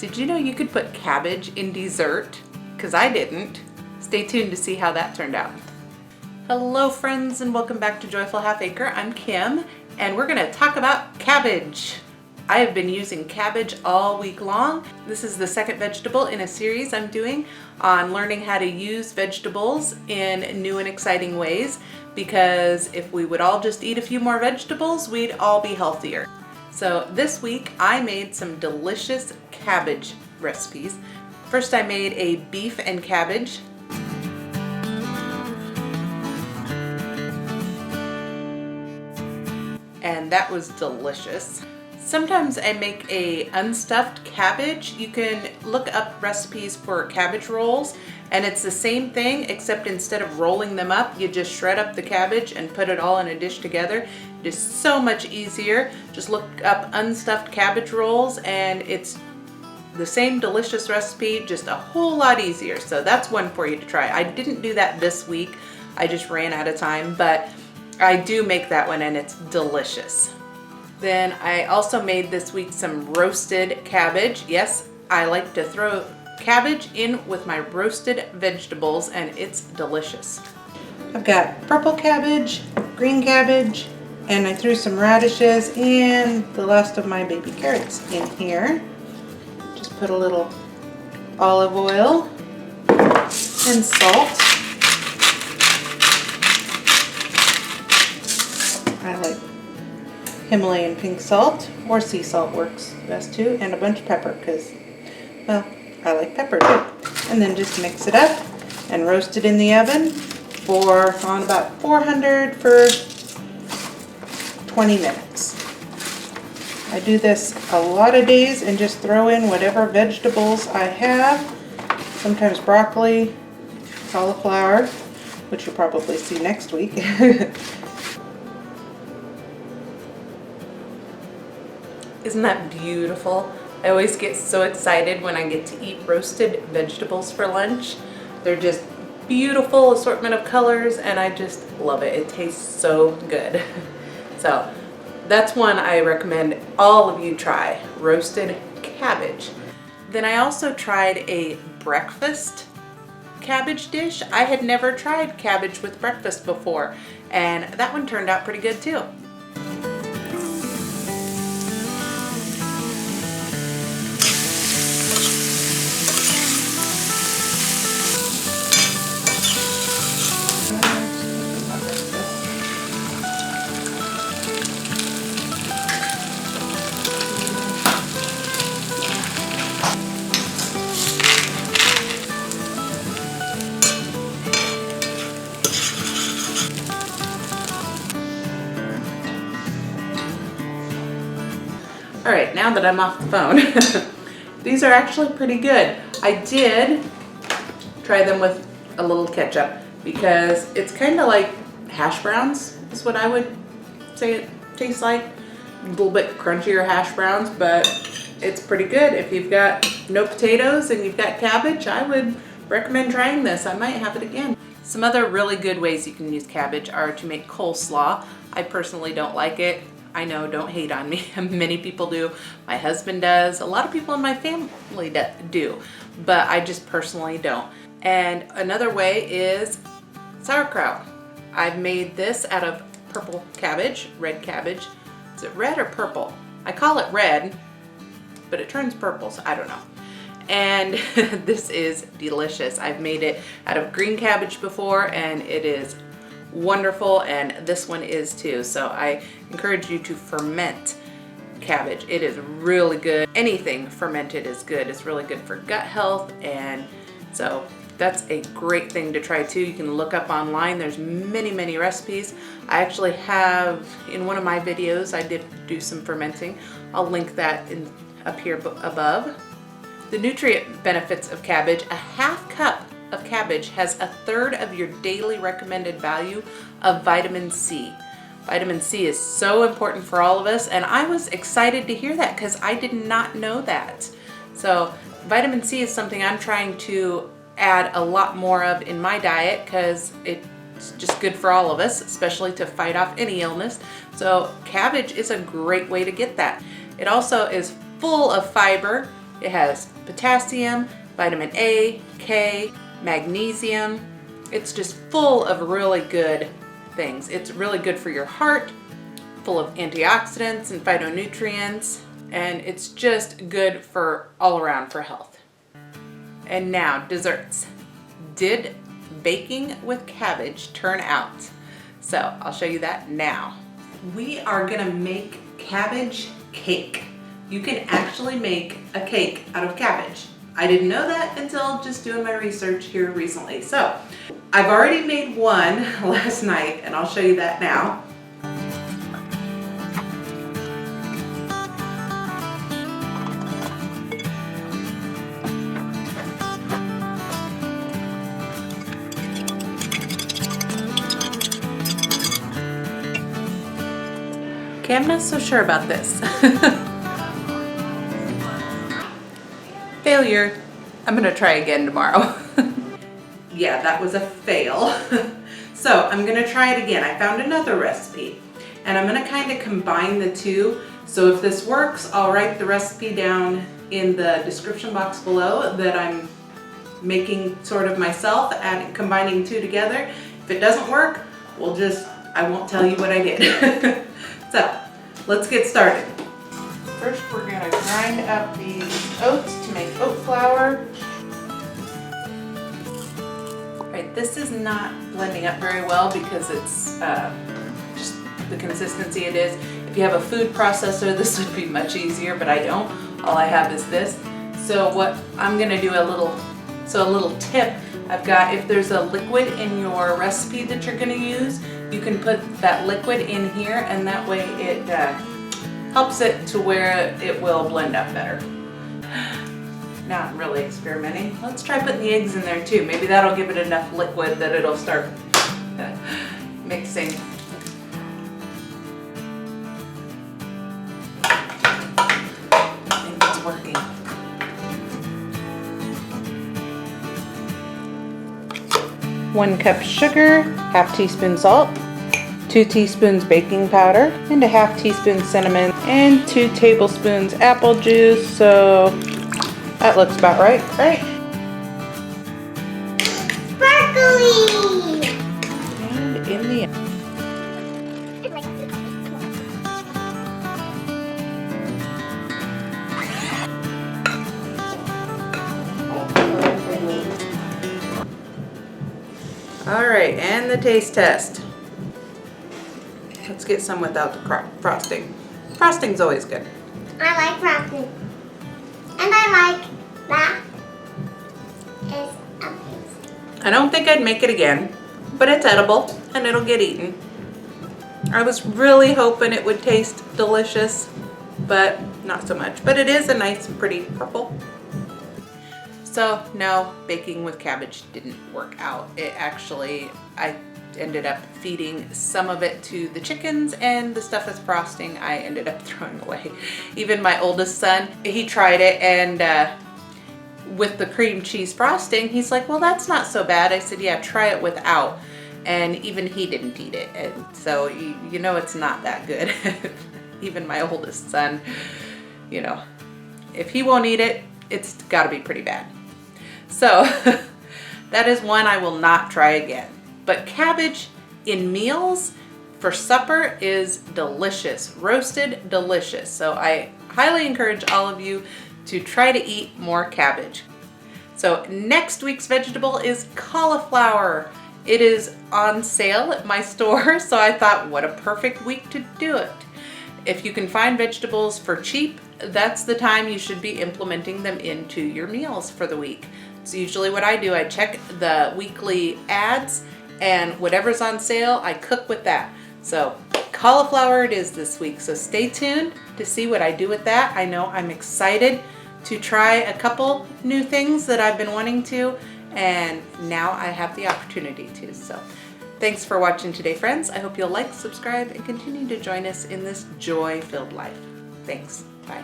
Did you know you could put cabbage in dessert? Because I didn't. Stay tuned to see how that turned out. Hello friends, and welcome back to Joyful Half Acre. I'm Kim, and we're gonna talk about cabbage. I have been using cabbage all week long. This is the second vegetable in a series I'm doing on learning how to use vegetables in new and exciting ways, because if we would all just eat a few more vegetables, we'd all be healthier. So this week I made some delicious cabbage recipes. First I made a beef and cabbage. And that was delicious. Sometimes I make a unstuffed cabbage. You can look up recipes for cabbage rolls, and it's the same thing, except instead of rolling them up, you just shred up the cabbage and put it all in a dish together. It is so much easier. Just look up unstuffed cabbage rolls, and it's the same delicious recipe, just a whole lot easier. So that's one for you to try. I didn't do that this week. I just ran out of time, but I do make that one and it's delicious. Then I also made this week some roasted cabbage. Yes, I like to throw cabbage in with my roasted vegetables and it's delicious. I've got purple cabbage, green cabbage, and I threw some radishes and the last of my baby carrots in here. Just put a little olive oil and salt. I like Himalayan pink salt, or sea salt works best too, and a bunch of pepper because, well, I like pepper too. And then just mix it up and roast it in the oven on about 400 for 20 minutes. I do this a lot of days and just throw in whatever vegetables I have, sometimes broccoli, cauliflower, which you'll probably see next week. Isn't that beautiful? I always get so excited when I get to eat roasted vegetables for lunch. They're just beautiful assortment of colors and I just love it. It tastes so good. So that's one I recommend all of you try, roasted cabbage. Then I also tried a breakfast cabbage dish. I had never tried cabbage with breakfast before, and that one turned out pretty good too. All right, now that I'm off the phone, these are actually pretty good. I did try them with a little ketchup because it's kind of like hash browns is what I would say it tastes like. A little bit crunchier hash browns, but it's pretty good. If you've got no potatoes and you've got cabbage, I would recommend trying this. I might have it again. Some other really good ways you can use cabbage are to make coleslaw. I personally don't like it. I know, don't hate on me. Many people do. My husband does. A lot of people in my family do, but I just personally don't. And another way is sauerkraut. I've made this out of purple cabbage, red cabbage. Is it red or purple? I call it red, but it turns purple, so I don't know. And this is delicious. I've made it out of green cabbage before, and it is wonderful, and this one is too. So I encourage you to ferment cabbage. It is really good. Anything fermented is good. It's really good for gut health, and so that's a great thing to try too. You can look up online. There's many recipes. I actually have, in one of my videos, I did do some fermenting. I'll link that up here above. The nutrient benefits of cabbage: a half cup of cabbage has 1/3 of your daily recommended value of vitamin C. Vitamin C is so important for all of us, and I was excited to hear that because I did not know that. So vitamin C is something I'm trying to add a lot more of in my diet because it's just good for all of us, especially to fight off any illness. So cabbage is a great way to get that. It also is full of fiber, It has potassium, vitamin A, K, magnesium. It's just full of really good things. It's really good for your heart, full of antioxidants and phytonutrients, and it's just good for all around for health. And now, desserts. Did baking with cabbage turn out? So I'll show you that now. We are gonna make cabbage cake. You can actually make a cake out of cabbage. I didn't know that until just doing my research here recently. So I've already made one last night, and I'll show you that now. Okay, I'm not so sure about this. Failure. I'm gonna try again tomorrow. Yeah, that was a fail. So I'm gonna try it again. I found another recipe, and I'm gonna kind of combine the two. So if this works, I'll write the recipe down in the description box below that I'm making sort of myself and combining two together. If it doesn't work, I won't tell you what I did. So let's get started. First, we're gonna grind up these oats to make oat flour. All right, this is not blending up very well because it's just the consistency it is. If you have a food processor, this would be much easier, but I don't. All I have is this. So what I'm gonna do a little tip I've got, if there's a liquid in your recipe that you're gonna use, you can put that liquid in here, and that way it helps it to where it will blend up better. Now I'm really experimenting. Let's try putting the eggs in there too. Maybe that'll give it enough liquid that it'll start mixing. I think it's working. 1 cup sugar, ½ teaspoon salt, 2 teaspoons baking powder, and a ½ teaspoon cinnamon, and 2 tablespoons apple juice. So that looks about right, right? Sparkly! And in the end. All right, and the taste test. Let's get some without the frosting. Frosting's always good. I like frosting. And I like that. It's amazing. I don't think I'd make it again, but it's edible and it'll get eaten. I was really hoping it would taste delicious, but not so much. But it is a nice, pretty purple. So no, baking with cabbage didn't work out. I ended up feeding some of it to the chickens, and the stuff that's frosting I ended up throwing away. Even my oldest son, he tried it, and with the cream cheese frosting, he's like, well, that's not so bad. I said, yeah, try it without. And even he didn't eat it. And so, you know, it's not that good. Even my oldest son, you know, if he won't eat it, it's gotta be pretty bad. So that is one I will not try again. But cabbage in meals for supper is delicious, roasted, delicious. So I highly encourage all of you to try to eat more cabbage. So next week's vegetable is cauliflower. It is on sale at my store, so I thought, what a perfect week to do it. If you can find vegetables for cheap, that's the time you should be implementing them into your meals for the week. So usually what I do, I check the weekly ads, and whatever's on sale, I cook with that. So cauliflower it is this week, so stay tuned to see what I do with that. I know I'm excited to try a couple new things that I've been wanting to, and now I have the opportunity to. So thanks for watching today, friends. I hope you'll like, subscribe, and continue to join us in this joy-filled life. Thanks. Bye.